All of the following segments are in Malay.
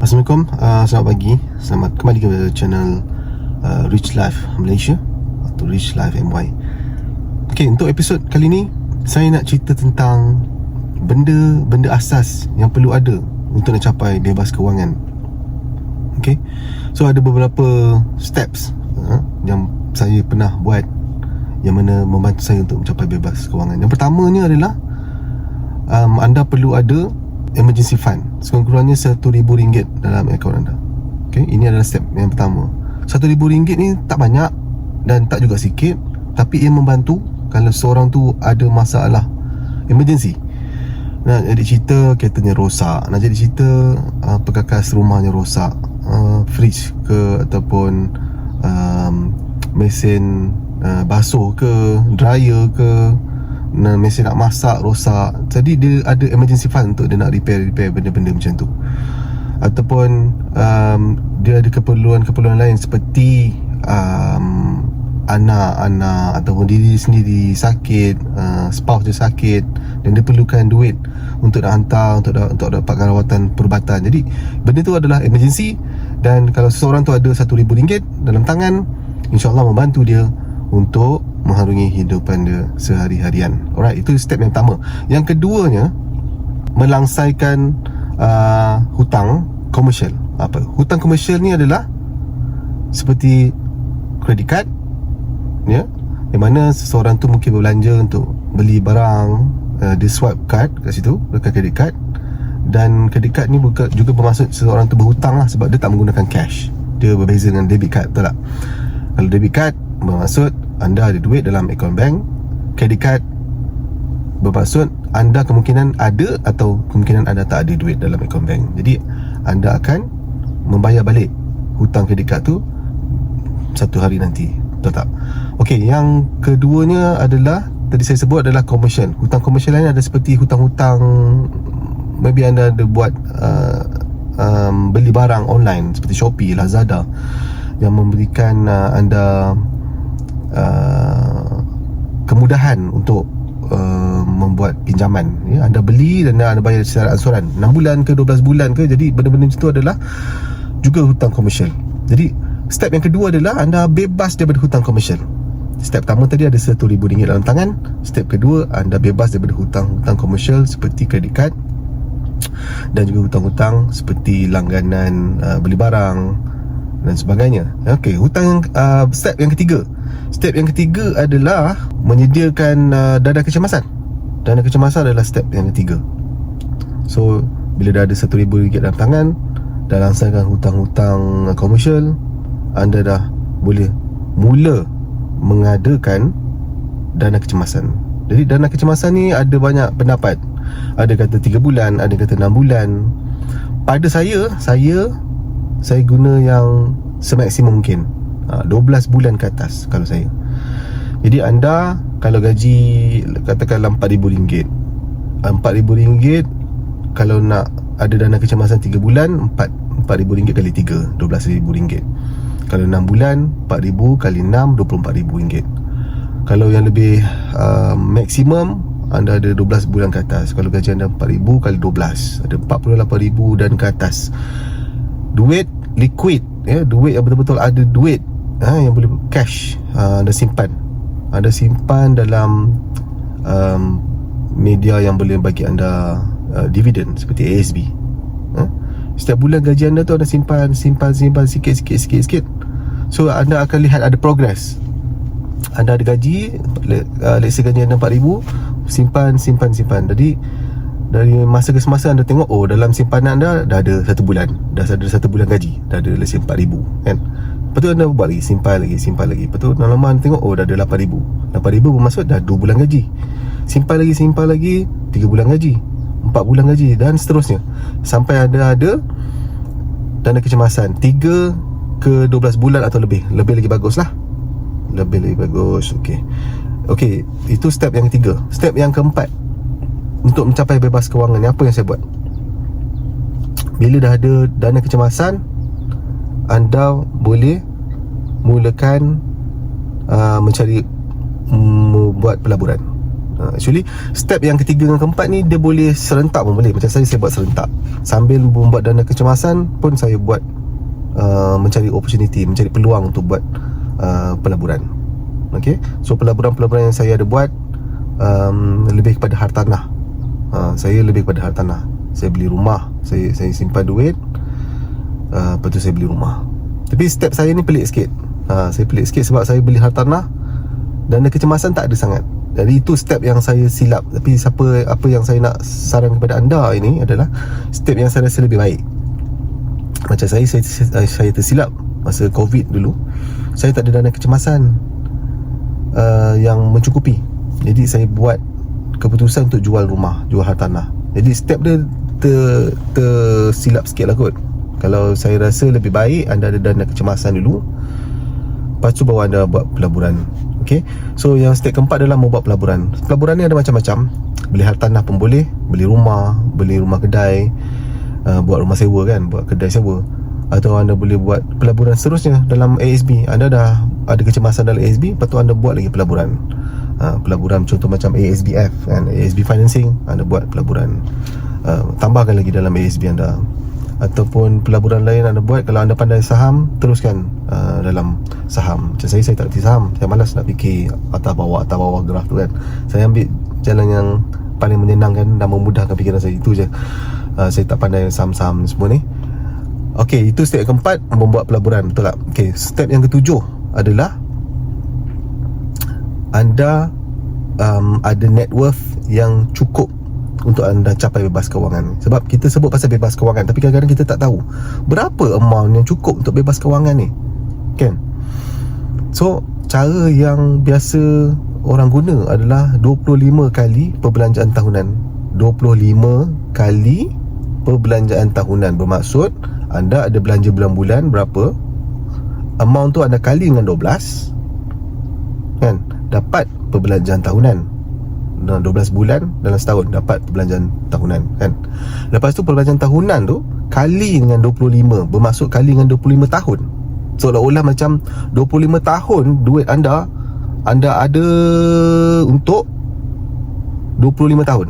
Assalamualaikum, selamat pagi. Selamat kembali ke channel Rich Life Malaysia atau Rich Life MY. Okay, untuk episod kali ni saya nak cerita tentang benda asas yang perlu ada untuk nak capai bebas kewangan. Okay, so ada beberapa steps yang saya pernah buat yang mana membantu saya untuk mencapai bebas kewangan. Yang pertamanya adalah anda perlu ada emergency fund, sekurang-kurangnya RM1,000 dalam akaun anda. Okay, ini adalah step yang pertama. RM1,000 ni tak banyak dan tak juga sikit, tapi ia membantu kalau seorang tu ada masalah emergency. Nak jadi cerita keretanya rosak, nak jadi cerita perkakas rumahnya rosak, fridge ke ataupun mesin basuh ke, dryer ke, mesin nak masak rosak. Jadi dia ada emergency fund untuk dia nak repair benda-benda macam tu. Ataupun dia ada keperluan lain seperti anak-anak ataupun diri sendiri sakit, spouse dia sakit dan dia perlukan duit untuk nak hantar untuk dapatkan rawatan perubatan. Jadi benda tu adalah emergency, dan kalau seseorang tu ada RM1,000 dalam tangan, InsyaAllah membantu dia untuk mengharungi hidupan dia sehari-harian. Alright, itu step yang pertama. Yang keduanya, melangsaikan hutang komersial. Apa? Hutang komersial ni adalah seperti credit card, ya, di mana seseorang tu mungkin berbelanja untuk beli barang, dia swipe card kat situ, dekat credit card. Dan credit card ni juga bermaksud seseorang tu berhutang lah, sebab dia tak menggunakan cash. Dia berbeza dengan debit card, betul tak? Kalau debit card bermaksud anda ada duit dalam akaun bank. Credit card bermaksud anda kemungkinan ada atau kemungkinan anda tak ada duit dalam akaun bank. Jadi anda akan membayar balik hutang kredit card tu satu hari nanti, betul tak? Okey, yang keduanya adalah, tadi saya sebut adalah komersial. Hutang komersial lain ada seperti hutang-hutang, maybe anda ada buat beli barang online seperti Shopee, Lazada, yang memberikan anda kemudahan untuk membuat pinjaman, ya. Anda beli dan anda bayar secara ansuran 6 bulan ke 12 bulan ke. Jadi benda-benda macam tu adalah juga hutang komersial. Jadi step yang kedua adalah anda bebas daripada hutang komersial. Step pertama tadi ada RM1,000 dalam tangan. Step kedua, anda bebas daripada hutang-hutang komersial seperti credit card dan juga hutang-hutang seperti langganan beli barang dan sebagainya. Okey, step yang ketiga. Step yang ketiga adalah menyediakan dana kecemasan. Dana kecemasan adalah step yang ketiga. So, bila dah ada RM1,000 dalam tangan, dah langsungkan hutang-hutang komersial, anda dah boleh mula mengadakan dana kecemasan. Jadi dana kecemasan ni ada banyak pendapat. Ada kata 3 bulan, ada kata 6 bulan. Pada saya guna yang semaksimum mungkin 12 bulan ke atas kalau saya. Jadi anda kalau gaji katakanlah RM4,000, RM4,000 kalau nak ada dana kecemasan 3 bulan, RM4,000 kali 3, RM12,000. Kalau 6 bulan, RM4,000 kali 6, RM24,000. Kalau yang lebih maksimum, anda ada 12 bulan ke atas. Kalau gaji anda RM4,000 kali 12, ada RM48,000 dan ke atas. Duit liquid, ya, duit yang betul-betul ada duit, yang boleh cash, anda simpan dalam media yang boleh bagi anda dividen seperti ASB. Setiap bulan gaji anda tu anda simpan sikit. So anda akan lihat ada progress. Anda ada gaji, let's say gaji anda RM4,000, simpan. Jadi dari masa ke semasa anda tengok, dalam simpanan anda dah ada 1 bulan, dah ada 1 bulan gaji, dah ada let's say RM4,000 kan. Lepas tu anda buat lagi, simpan lagi. Lepas tu lama anda tengok, dah ada RM8,000 bermaksud dah 2 bulan gaji. Simpan lagi 3 bulan gaji, 4 bulan gaji, dan seterusnya sampai anda ada dana kecemasan 3 ke 12 bulan atau lebih lagi bagus lah. Lebih bagus. Okey, itu step yang ketiga. Step yang keempat, untuk mencapai bebas kewangan ni, apa yang saya buat? Bila dah ada dana kecemasan, anda boleh mulakan mencari, membuat pelaburan. Actually step yang ketiga dan keempat ni dia boleh serentak pun boleh. Macam saya buat serentak. Sambil membuat dana kecemasan pun saya buat mencari opportunity, mencari peluang untuk buat pelaburan. Okay, so pelaburan-pelaburan yang saya ada buat lebih kepada hartanah. Saya lebih kepada hartanah. Saya beli rumah, saya simpan duit, lepas tu saya beli rumah. Tapi step saya ni pelik sikit. Saya pelik sikit sebab saya beli hartanah, dana kecemasan tak ada sangat. Jadi itu step yang saya silap. Tapi apa yang saya nak saran kepada anda ini adalah step yang saya rasa lebih baik. Macam saya tersilap masa COVID dulu. Saya tak ada dana kecemasan yang mencukupi. Jadi saya buat keputusan untuk jual rumah, jual hartanah. Jadi step dia tersilap sikit lah kot. Kalau saya rasa lebih baik anda ada dana kecemasan dulu, lepas tu baru anda buat pelaburan. Okay, so yang step keempat adalah membuat pelaburan. Pelaburan ni ada macam-macam. Beli hartanah pun boleh, beli rumah kedai, buat rumah sewa kan, buat kedai sewa. Atau anda boleh buat pelaburan seterusnya dalam ASB. Anda dah ada kecemasan dalam ASB, lepas tu anda buat lagi pelaburan. Pelaburan contoh macam ASBF kan, ASB Financing, anda buat pelaburan. Tambahkan lagi dalam ASB anda. Ataupun pelaburan lain anda buat. Kalau anda pandai saham, teruskan dalam saham. Macam saya tak reti saham. Saya malas nak fikir atas bawah graf tu kan. Saya ambil jalan yang paling menyenangkan dan memudahkan fikiran saya. Itu je. Saya tak pandai saham-saham semua ni. Okey, itu step keempat, membuat pelaburan. Betul tak? Okey, step yang ketujuh adalah anda ada net worth yang cukup untuk anda capai bebas kewangan. Sebab kita sebut pasal bebas kewangan, tapi kadang-kadang kita tak tahu berapa amount yang cukup untuk bebas kewangan ni, kan? So cara yang biasa orang guna adalah 25 kali perbelanjaan tahunan. 25 kali perbelanjaan tahunan. Bermaksud anda ada belanja bulan-bulan berapa, amount tu anda kali dengan 12, kan, dapat perbelanjaan tahunan. 12 bulan dalam setahun dapat perbelanjaan tahunan, kan. Lepas tu perbelanjaan tahunan tu kali dengan 25, bermaksud kali dengan 25 tahun. Seolah-olah macam 25 tahun duit anda ada untuk 25 tahun.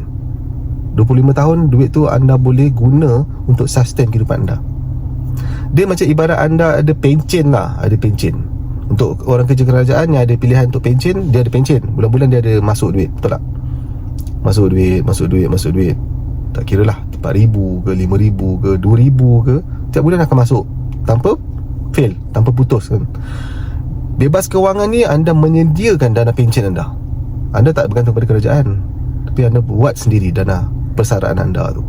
25 tahun duit tu anda boleh guna untuk sustain kehidupan anda. Dia macam ibarat anda ada pencen lah. Ada pencen. Untuk orang kerja kerajaan yang ada pilihan untuk pencen, dia ada pencen. Bulan-bulan dia ada masuk duit. Betul tak? Masuk duit. Tak kira lah 4,000 ke 5,000 ke 2,000 ke, tiap bulan akan masuk tanpa fail, tanpa putus kan. Bebas kewangan ni anda menyediakan dana pencen anda. Anda tak bergantung pada kerajaan, tapi anda buat sendiri dana persaraan anda tu.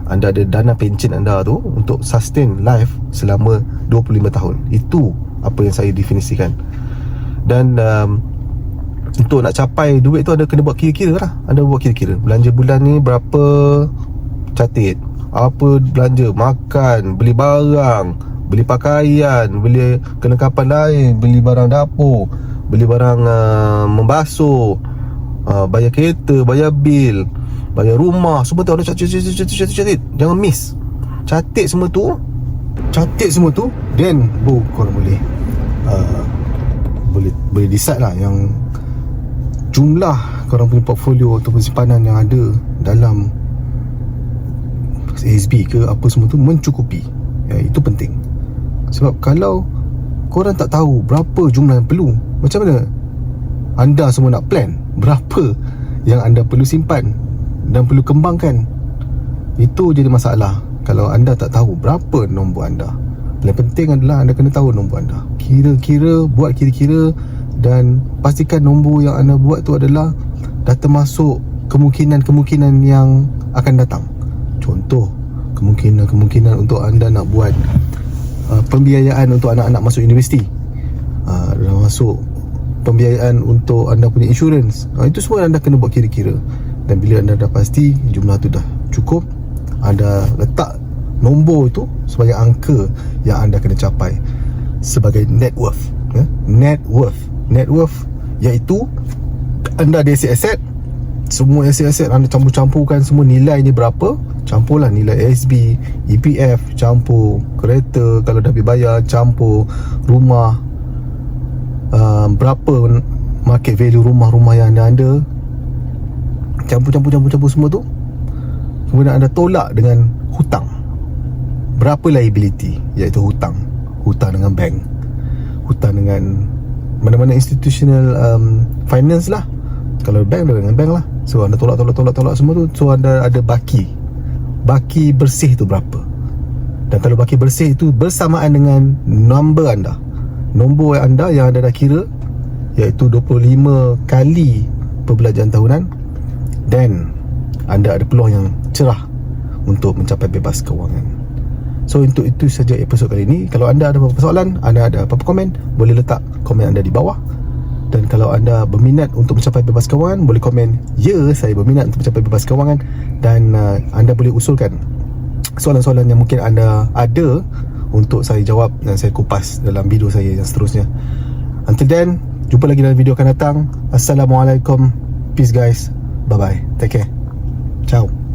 Anda ada dana pencen anda tu untuk sustain life selama 25 tahun. Itu apa yang saya definisikan. Dan untuk nak capai duit tu anda kena buat kira-kira lah. Anda buat kira-kira belanja bulan ni berapa, catat apa belanja, makan, beli barang, beli pakaian, beli kelengkapan lain, beli barang dapur, beli barang membasuh, bayar kereta, bayar bil, bayar rumah, semua tu ada catat. Jangan miss. Catat semua tu, then korang boleh decide lah yang jumlah korang punya portfolio ataupun simpanan yang ada dalam ASB ke apa semua tu mencukupi. Itu penting. Sebab kalau korang tak tahu berapa jumlah yang perlu, macam mana anda semua nak plan berapa yang anda perlu simpan dan perlu kembangkan? Itu jadi masalah kalau anda tak tahu berapa nombor anda. Yang penting adalah anda kena tahu nombor anda. Buat kira-kira dan pastikan nombor yang anda buat tu adalah dah termasuk kemungkinan-kemungkinan yang akan datang. Contoh, kemungkinan untuk anda nak buat pembiayaan untuk anak-anak masuk universiti, dah masuk pembiayaan untuk anda punya insurans. Itu semua anda kena buat kira-kira. Dan bila anda dah pasti jumlah tu dah cukup, anda letak nombor tu sebagai angka yang anda kena capai sebagai net worth. Net worth iaitu anda ada aset-aset. Semua aset-aset anda campur-campurkan, semua nilainya berapa, campurlah nilai ASB, EPF, campur kereta kalau dah habis bayar, campur rumah, berapa market value rumah-rumah yang anda ada, campur semua tu, kemudian anda tolak dengan hutang. Berapa liability, iaitu hutang dengan bank, hutang dengan mana-mana institutional finance lah. Kalau bank dengan bank lah. So anda tolak semua tu. So anda ada baki bersih tu berapa. Dan kalau baki bersih itu bersamaan dengan nombor anda yang anda dah kira, iaitu 25 kali perbelanjaan tahunan, then anda ada peluang yang cerah untuk mencapai bebas kewangan. So untuk itu saja episod kali ini. Kalau anda ada apa-apa soalan, anda ada apa-apa komen, boleh letak komen anda di bawah. Dan kalau anda berminat untuk mencapai bebas kewangan, boleh komen, ya, saya berminat untuk mencapai bebas kewangan. Dan anda boleh usulkan soalan-soalan yang mungkin anda ada untuk saya jawab dan saya kupas dalam video saya yang seterusnya. Until then, jumpa lagi dalam video akan datang. Assalamualaikum. Peace guys. Bye bye. Take care. Ciao.